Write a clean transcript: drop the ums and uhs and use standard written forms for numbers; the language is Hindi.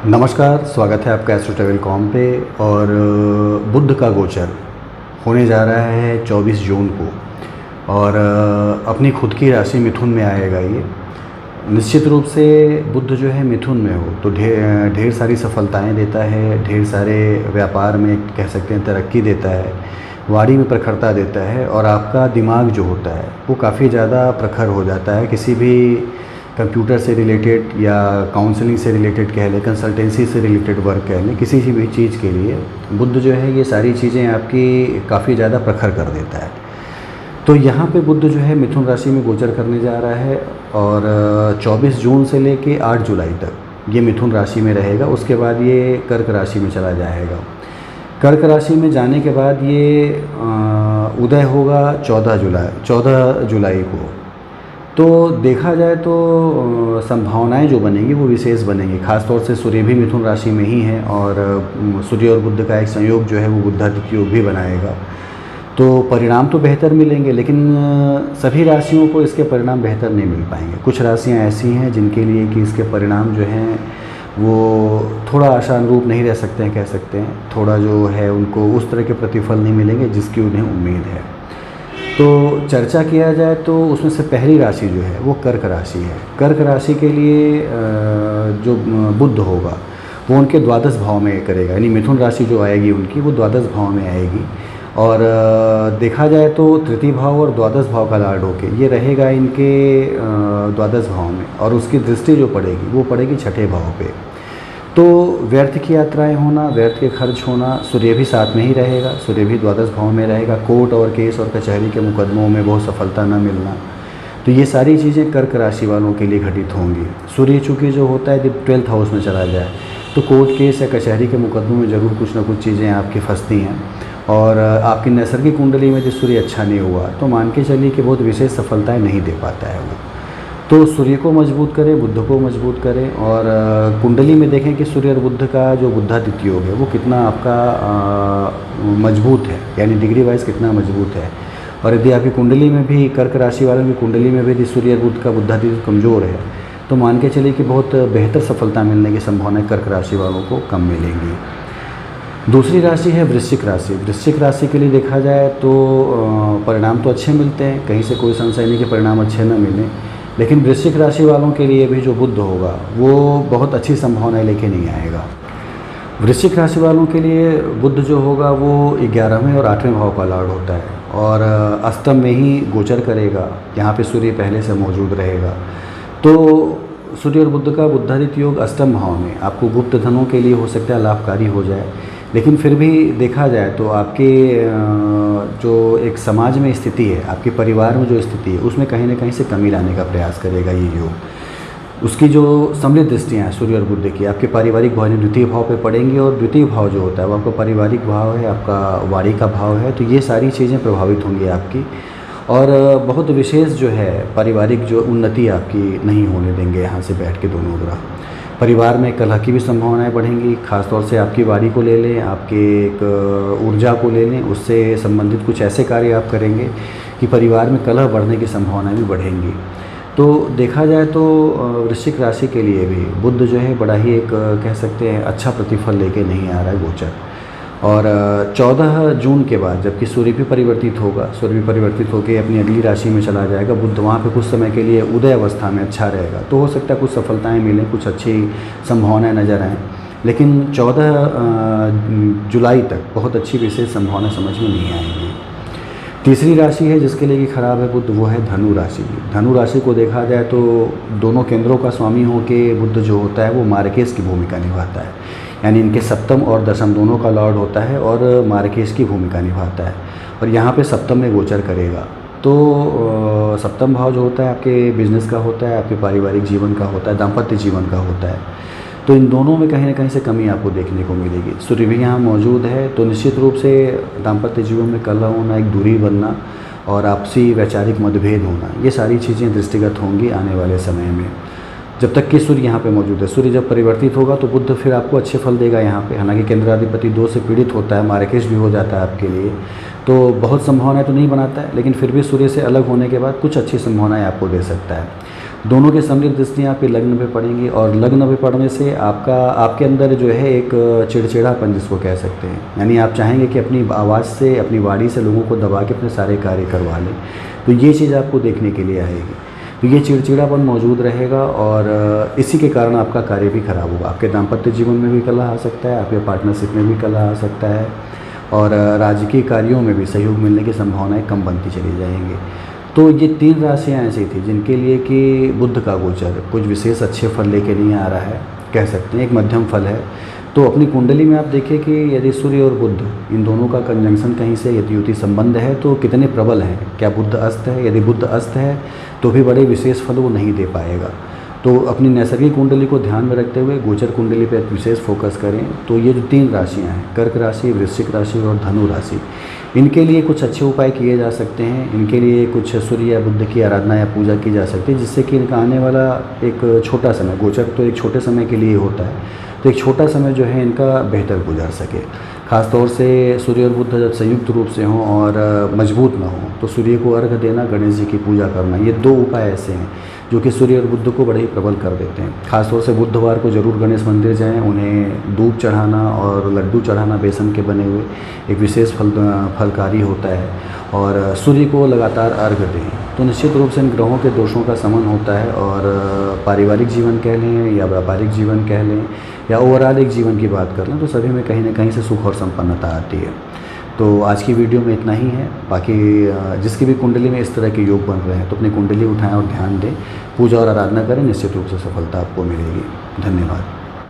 नमस्कार, स्वागत है आपका एस्ट्रो-ट्रैवल.com पे। और बुध का गोचर होने जा रहा है 24 जून को और अपनी खुद की राशि मिथुन में आएगा ये। निश्चित रूप से बुध जो है मिथुन में हो तो ढेर सारी सफलताएं देता है, ढेर सारे व्यापार में कह सकते हैं तरक्की देता है, वाणी में प्रखरता देता है और आपका दिमाग जो होता है वो काफ़ी ज़्यादा प्रखर हो जाता है। किसी भी कंप्यूटर से रिलेटेड या काउंसलिंग से रिलेटेड कह लें, कंसल्टेंसी से रिलेटेड वर्क कह लें, किसी भी चीज़ के लिए बुध जो है ये सारी चीज़ें आपकी काफ़ी ज़्यादा प्रखर कर देता है। तो यहाँ पे बुध जो है मिथुन राशि में गोचर करने जा रहा है और 24 जून से लेके 8 जुलाई तक ये मिथुन राशि में रहेगा। उसके बाद ये कर्क राशि में चला जाएगा। कर्क राशि में जाने के बाद ये उदय होगा 14 जुलाई को। तो देखा जाए तो संभावनाएं जो बनेंगी वो विशेष बनेंगी। खासतौर से सूर्य भी मिथुन राशि में ही है और सूर्य और बुध का एक संयोग जो है वो बुधादित्य योग भी बनाएगा। तो परिणाम तो बेहतर मिलेंगे, लेकिन सभी राशियों को इसके परिणाम बेहतर नहीं मिल पाएंगे। कुछ राशियां ऐसी हैं जिनके लिए कि इसके परिणाम जो हैं वो थोड़ा आशानुरूप नहीं रह सकते हैं, कह सकते हैं। थोड़ा जो है उनको उस तरह के प्रतिफल नहीं मिलेंगे जिसकी उन्हें उम्मीद है। तो चर्चा किया जाए तो उसमें से पहली राशि जो है वो कर्क राशि है। कर्क राशि के लिए जो बुध होगा वो उनके द्वादश भाव में करेगा, यानी मिथुन राशि जो आएगी उनकी वो द्वादश भाव में आएगी। और देखा जाए तो तृतीय भाव और द्वादश भाव का लार्ड होके ये रहेगा इनके द्वादश भाव में और उसकी दृष्टि जो पड़ेगी वो पड़ेगी छठे भाव पे। तो व्यर्थ की यात्राएं होना, व्यर्थ के खर्च होना, सूर्य भी साथ में ही रहेगा, सूर्य भी द्वादश भाव में रहेगा, कोर्ट और केस और कचहरी के मुकदमों में बहुत सफलता न मिलना, तो ये सारी चीज़ें कर्क राशि वालों के लिए घटित होंगी। सूर्य चूँकि जो होता है जब 12th हाउस में चला जाए तो कोर्ट केस या कचहरी के मुकदमों में ज़रूर कुछ ना कुछ चीज़ें आपकी फंसती हैं। और आपकी नैसर्गिक कुंडली में जो सूर्य अच्छा नहीं हुआ तो मान के चलिए कि बहुत विशेष सफलताएँ नहीं दे पाता है वो। तो सूर्य को मजबूत करें, बुध को मजबूत करें और कुंडली में देखें कि सूर्य और बुध का जो बुधादित्य योग है वो कितना आपका मजबूत है, यानी डिग्री वाइज कितना मजबूत है। और यदि आपकी कुंडली में भी कर्क राशि वालों की कुंडली में भी यदि सूर्य और बुध का बुधादित्य कमज़ोर है तो मान के चलिए कि बहुत बेहतर सफलता मिलने की संभावना कर्क राशि वालों को कम मिलेंगी। दूसरी राशि है वृश्चिक राशि। वृश्चिक राशि के लिए देखा जाए तो परिणाम तो अच्छे मिलते हैं, कहीं से कोई संशय नहीं कि परिणाम अच्छे न मिलें, लेकिन वृश्चिक राशि वालों के लिए भी जो बुध होगा वो बहुत अच्छी संभावनाएं लेके नहीं आएगा। वृश्चिक राशि वालों के लिए बुध जो होगा वो 11वें और 8वें भाव का लॉर्ड होता है और अष्टम में ही गोचर करेगा। यहाँ पे सूर्य पहले से मौजूद रहेगा। तो सूर्य और बुध का बुधादित्य योग अष्टम भाव में आपको गुप्त धनों के लिए हो सकता है लाभकारी हो जाए, लेकिन फिर भी देखा जाए तो आपके जो एक समाज में स्थिति है, आपके परिवार में जो स्थिति है उसमें कहीं ना कहीं से कमी लाने का प्रयास करेगा ये योग। उसकी जो समृद्ध दृष्टियाँ हैं सूर्य और बुध की आपके पारिवारिक भाव द्वितीय भाव पे पड़ेंगी और द्वितीय भाव जो होता है वो आपका पारिवारिक भाव है, आपका वाणी का भाव है। तो ये सारी चीज़ें प्रभावित होंगी आपकी और बहुत विशेष जो है पारिवारिक जो उन्नति आपकी नहीं होने देंगे यहाँ से बैठ के दोनों ग्रह। परिवार में कलह की भी संभावनाएं बढ़ेंगी। खासतौर से आपकी वाणी को ले लें, आपके एक ऊर्जा को ले लें, उससे संबंधित कुछ ऐसे कार्य आप करेंगे कि परिवार में कलह बढ़ने की संभावनाएं भी बढ़ेंगी। तो देखा जाए तो वृश्चिक राशि के लिए भी बुध जो है बड़ा ही एक कह सकते हैं अच्छा प्रतिफल लेके नहीं आ रहा है गोचर। और 14 जून के बाद जबकि सूर्य भी परिवर्तित होगा, सूर्य भी परिवर्तित होकर अपनी अगली राशि में चला जाएगा, बुध वहाँ पे कुछ समय के लिए उदय अवस्था में अच्छा रहेगा। तो हो सकता है कुछ सफलताएं मिलें, कुछ अच्छी संभावनाएं नज़र आएँ, लेकिन 14 जुलाई तक बहुत अच्छी विशेष संभावना समझ में नहीं आएंगी। तीसरी राशि है जिसके लिए कि खराब है बुध, वो है धनु राशि। धनु राशि को देखा जाए तो दोनों केंद्रों का स्वामी होके बुध जो होता है वो मार्केश की भूमिका निभाता है, यानी इनके सप्तम और दशम दोनों का लॉर्ड होता है और मार्केश की भूमिका निभाता है और यहाँ पे सप्तम में गोचर करेगा। तो सप्तम भाव जो होता है आपके बिजनेस का होता है, आपके पारिवारिक जीवन का होता है, दाम्पत्य जीवन का होता है। तो इन दोनों में कहीं ना कहीं से कमी आपको देखने को मिलेगी। सूर्य भी यहाँ मौजूद है तो निश्चित रूप से दाम्पत्य जीवन में कलह होना, एक दूरी बनना और आपसी वैचारिक मतभेद होना, ये सारी चीज़ें दृष्टिगत होंगी आने वाले समय में। जब तक कि सूर्य यहाँ पे मौजूद है, सूर्य जब परिवर्तित होगा तो बुध फिर आपको अच्छे फल देगा यहाँ पे। हालांकि केंद्राधिपति 2 से पीड़ित होता है, मार्केश भी हो जाता है आपके लिए, तो बहुत संभावनाएं तो नहीं बनाता है, लेकिन फिर भी सूर्य से अलग होने के बाद कुछ अच्छी संभावनाएं आपको दे सकता है। दोनों की समृद्ध दृष्टियाँ आपके लग्न पे पड़ेंगी और लग्न पे पड़ने से आपके अंदर जो है एक चिड़चिड़ापन जिसको कह सकते हैं, यानी आप चाहेंगे कि अपनी आवाज़ से, अपनी वाणी से लोगों को दबा के अपने सारे कार्य करवा लें। तो ये चीज़ आपको देखने के लिए आएगी। तो ये चिड़चिड़ापन मौजूद रहेगा और इसी के कारण आपका कार्य भी खराब होगा। आपके दाम्पत्य जीवन में भी कलह आ सकता है, आपके पार्टनरशिप में भी कलह आ सकता है और राजकीय कार्यों में भी सहयोग मिलने की संभावनाएं कम बनती चली जाएंगी। तो ये 3 राशियाँ ऐसी थी जिनके लिए कि बुध का गोचर कुछ विशेष अच्छे फल लेके नहीं आ रहा है, कह सकते हैं एक मध्यम फल है। तो अपनी कुंडली में आप देखिए कि यदि सूर्य और बुध इन दोनों का कंजंक्शन कहीं से यदि युति संबंध है तो कितने प्रबल हैं। क्या बुध अस्त है? यदि बुध अस्त है तो भी बड़े विशेष फल वो नहीं दे पाएगा। तो अपनी नैसर्गिक कुंडली को ध्यान में रखते हुए गोचर कुंडली पर विशेष फोकस करें। तो ये जो 3 राशियाँ हैं, कर्क राशि, वृश्चिक राशि और धनु राशि, इनके लिए कुछ अच्छे उपाय किए जा सकते हैं। इनके लिए कुछ सूर्य या बुध की आराधना या पूजा की जा सकती है, जिससे कि इनका आने वाला एक छोटा समय, गोचर तो एक छोटे समय के लिए होता है, तो एक छोटा समय जो है इनका बेहतर गुजर सके। ख़ासतौर से सूर्य और बुध जब संयुक्त रूप से हों और मजबूत ना हो तो सूर्य को अर्घ देना, गणेश जी की पूजा करना, ये 2 उपाय ऐसे हैं जो कि सूर्य और बुध को बड़े ही प्रबल कर देते हैं। खासतौर से बुधवार को जरूर गणेश मंदिर जाएं, उन्हें दूध चढ़ाना और लड्डू चढ़ाना बेसन के बने हुए एक विशेष फलकारी होता है और सूर्य को लगातार अर्घ दें। तो निश्चित रूप से इन ग्रहों के दोषों का शमन होता है और पारिवारिक जीवन कह लें या व्यापारिक जीवन कह लें या ओवरऑल एक जीवन की बात कर लें तो सभी में कहीं ना कहीं से सुख और संपन्नता आती है। तो आज की वीडियो में इतना ही है। बाकी जिसकी भी कुंडली में इस तरह के योग बन रहे हैं तो अपनी कुंडली उठाएं और ध्यान दें, पूजा और आराधना करें, निश्चित रूप से सफलता आपको मिलेगी। धन्यवाद।